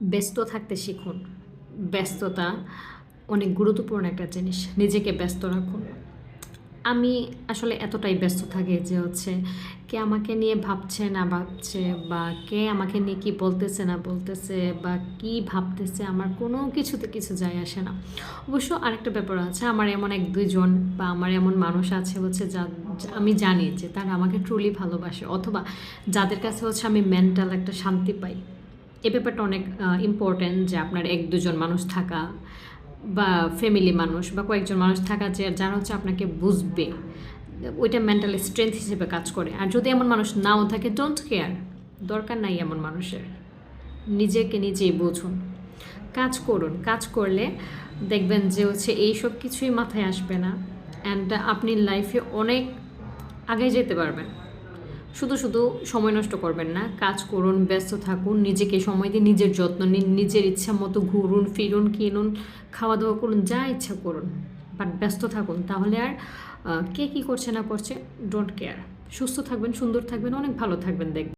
ব্যস্ত থাকতে শিখুন। ব্যস্ততা অনেক গুরুত্বপূর্ণ একটা জিনিস। নিজেকে ব্যস্ত রাখুন। আমি আসলে এতটাই ব্যস্ত থাকি যে হচ্ছে কে আমাকে নিয়ে ভাবছে না ভাবছে বা কে আমাকে নিয়ে কী বলতেছে না বলতেছে বা কী ভাবতেছে আমার কোনো কিছুতে কিছু যায় আসে না। অবশ্য আরেকটা ব্যাপার আছে, আমার এমন ১-২ জন বা আমার এমন মানুষ আছে হচ্ছে আমি জানি যে তারা আমাকে ট্রুলি ভালোবাসে, অথবা যাদের কাছে হচ্ছে আমি মেন্টাল একটা শান্তি পাই। এই ব্যাপারটা অনেক ইম্পর্ট্যান্ট যে আপনার ১-২ জন মানুষ থাকা বা ফ্যামিলি মানুষ বা কয়েকজন মানুষ থাকা যে যারা হচ্ছে আপনাকে বুঝবে, ওইটা মেন্টাল স্ট্রেংথ হিসেবে কাজ করে। আর যদি এমন মানুষ নাও থাকে, ডোন্ট কেয়ার, দরকার নাই এমন মানুষের। নিজেকে নিজেই বুঝুন, কাজ করুন। কাজ করলে দেখবেন যে হচ্ছে এইসব কিছুই মাথায় আসবে না, অ্যান্ড আপনি লাইফে অনেক আগে যেতে পারবেন। শুধু শুধু সময় নষ্ট করবেন না, কাজ করুন, ব্যস্ত থাকুন, নিজেকে সময় দিয়ে নিজের যত্ন নিন, নিজের ইচ্ছা মতো ঘুরুন ফিরুন, কিনুন, খাওয়া দাওয়া করুন, যা ইচ্ছা করুন, বাট ব্যস্ত থাকুন। তাহলে আর কে কী করছে না করছে, ডোন্ট কেয়ার। সুস্থ থাকবেন, সুন্দর থাকবেন, অনেক ভালো থাকবেন দেখবেন।